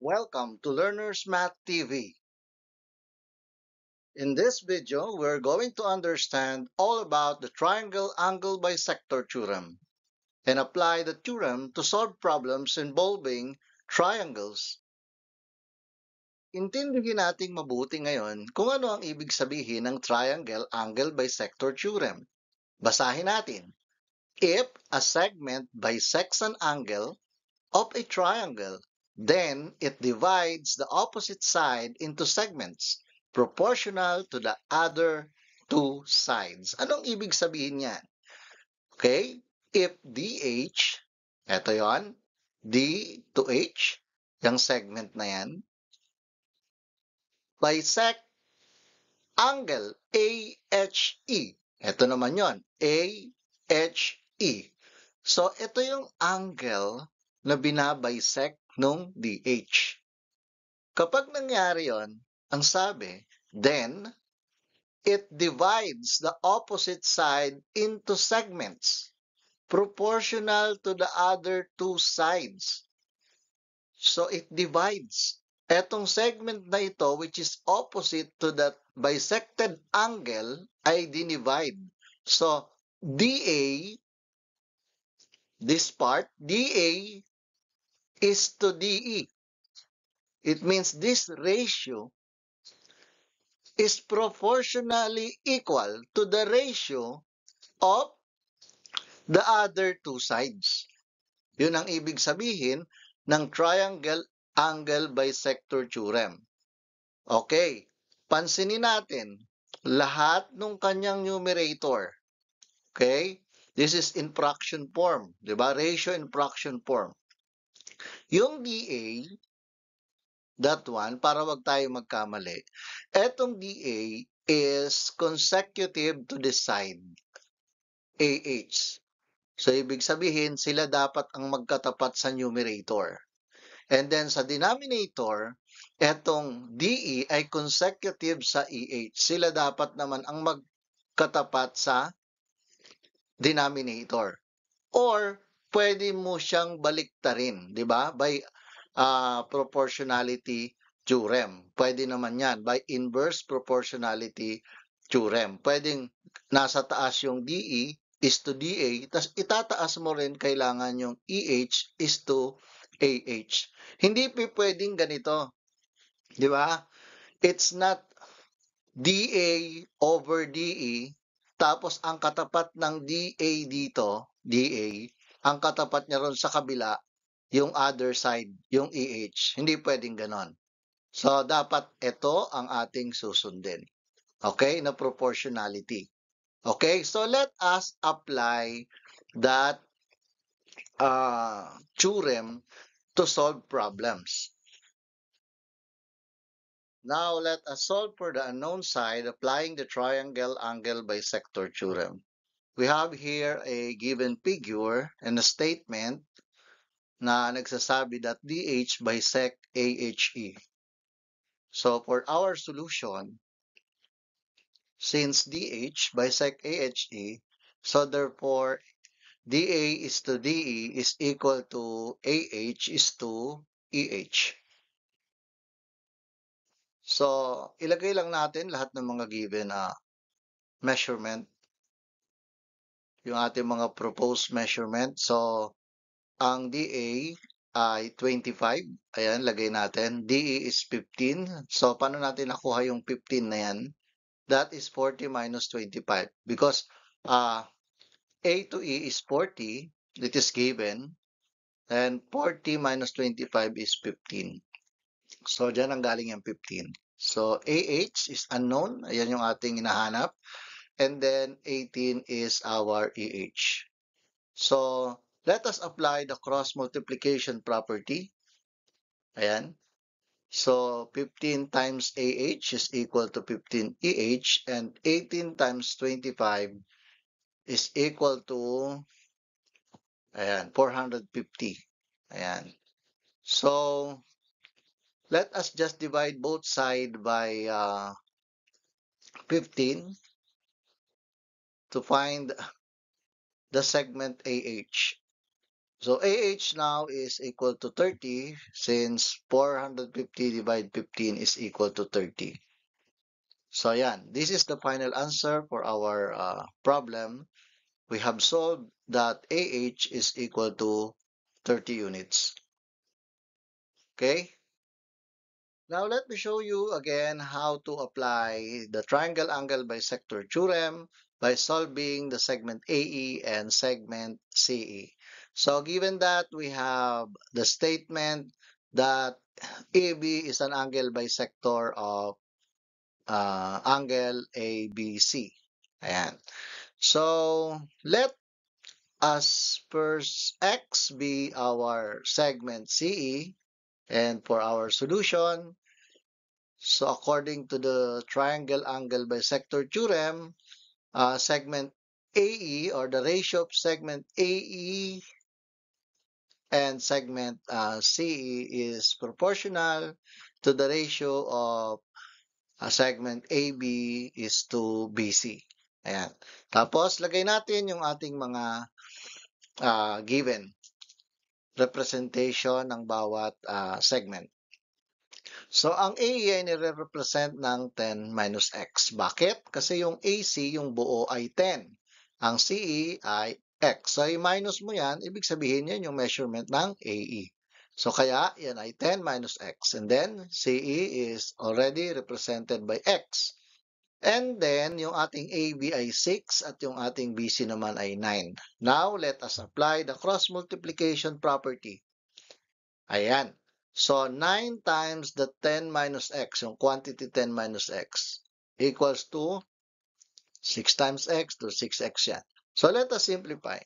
Welcome to Learners Math TV. In this video, we're going to understand all about the triangle angle bisector theorem and apply the theorem to solve problems involving triangles. Intindihin nating mabuti ngayon kung ano ang ibig sabihin ng triangle angle bisector theorem. Basahin natin. If a segment bisects an angle of a triangle, then it divides the opposite side into segments proportional to the other two sides. Anong ibig sabihin niyan? Okay? If DH, eto yon, D to H, yung segment na yan, bisect angle AHE. Ito naman yon, AHE. So, ito yung angle na binabisect nung DH. Kapag nangyari yon, ang sabi, then, it divides the opposite side into segments proportional to the other two sides. So, it divides. Etong segment na ito, which is opposite to that bisected angle, ay dinivide. So, DA, this part, DA is to DE. It means this ratio is proportionally equal to the ratio of the other two sides. Yun ang ibig sabihin ng triangle angle bisector theorem. Okay, pansinin natin, lahat ng kanyang numerator, okay, this is in fraction form, di ba? Ratio in fraction form. Yung dA, that one, para wag tayo magkamali, etong dA is consecutive to the side AH. So, ibig sabihin, sila dapat ang magkatapat sa numerator. And then, sa denominator, etong DE ay consecutive sa EH. Sila dapat naman ang magkatapat sa denominator. Or, pwede mo siyang baliktarin, di ba? By proportionality theorem. Pwede naman yan. By inverse proportionality theorem. Pwedeng nasa taas yung DE is to DA, tas itataas mo rin kailangan yung EH is to AH. Hindi pwedeng ganito. Di ba? It's not DA over DE, tapos ang katapat ng DA dito, DA, ang katapat niya ron sa kabila, yung other side, yung EH. Hindi pwedeng ganon. So, dapat ito ang ating susundin. Okay? Na proportionality. Okay? So, let us apply that theorem to solve problems. Now, let us solve for the unknown side applying the triangle angle bisector theorem. We have here a given figure and a statement na nagsasabi that DH bisect AHE. So, for our solution, since DH bisect AHE, so therefore, DA is to DE is equal to AH is to EH. So, ilagay lang natin lahat ng mga given measurement, yung ating mga proposed measurement. So, ang DA ay 25. Ayan, lagay natin. DE is 15. So, paano natin nakuha yung 15 na yan? That is 40 minus 25. Because A to E is 40. It is given. And 40 minus 25 is 15. So, dyan ang galing yung 15. So, AH is unknown. Ayan yung ating hinahanap. And then, 18 is our EH. So, let us apply the cross multiplication property. Ayan. So, 15 times AH is equal to 15 EH. And 18 times 25 is equal to, ayan, 450. Ayan. So, let us just divide both sides by 15 to find the segment AH. So AH now is equal to 30 since 450 divided 15 is equal to 30. So yan, this is the final answer for our problem. We have solved that AH is equal to 30 units. Okay? Now let me show you again how to apply the triangle angle bisector theorem by solving the segment AE and segment CE. So given that we have the statement that AB is an angle bisector of angle ABC. Ayan. So let us first X be our segment CE, and for our solution, so according to the triangle angle bisector theorem, segment AE, or the ratio of segment AE and segment CE is proportional to the ratio of segment AB is to BC. Ayan. Tapos, lagay natin yung ating mga given representation ng bawat segment. So, ang AE ay nire-represent ng 10 minus x. Bakit? Kasi yung AC, yung buo ay 10. Ang CE ay x. So, i-minus mo yan, ibig sabihin yan yung measurement ng AE. So, kaya yan ay 10 minus x. And then, CE is already represented by x. And then, yung ating AB ay 6 at yung ating BC naman ay 9. Now, let us apply the cross multiplication property. Ayan. So, 9 times the 10 minus x, yung quantity 10 minus x, equals to 6 times x to 6x yan. So, let us simplify.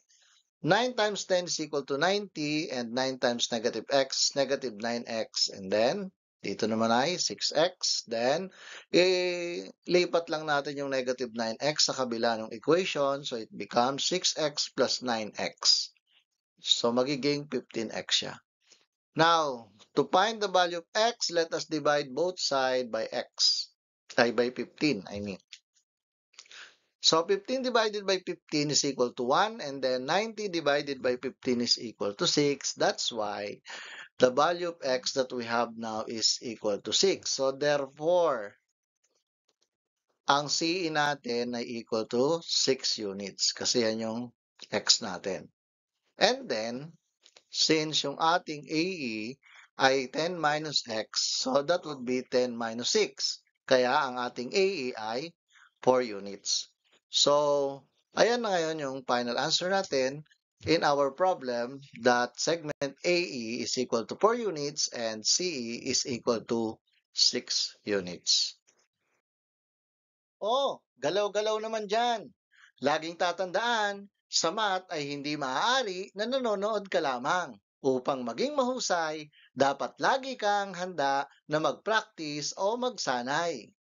9 times 10 is equal to 90, and 9 times negative x, negative 9x, and then, dito naman ay 6x. Then, ilipat lang natin yung negative 9x sa kabila ng equation, so it becomes 6x plus 9x. So, magiging 15x siya. Now, to find the value of x, let us divide both sides by x. By 15, I mean. So, 15 divided by 15 is equal to 1, and then 90 divided by 15 is equal to 6. That's why the value of x that we have now is equal to 6. So, therefore, ang CE natin ay equal to 6 units kasi yan yung x natin. And then, since yung ating AE ay 10 minus x, so that would be 10 minus 6. Kaya ang ating AE ay 4 units. So, ayan na ngayon yung final answer natin in our problem that segment AE is equal to 4 units and CE is equal to 6 units. Oh, galaw-galaw naman dyan. Laging tatandaan, sa math ay hindi maaari na nanonood ka lamang. Upang maging mahusay, dapat lagi kang handa na mag-practice o magsanay.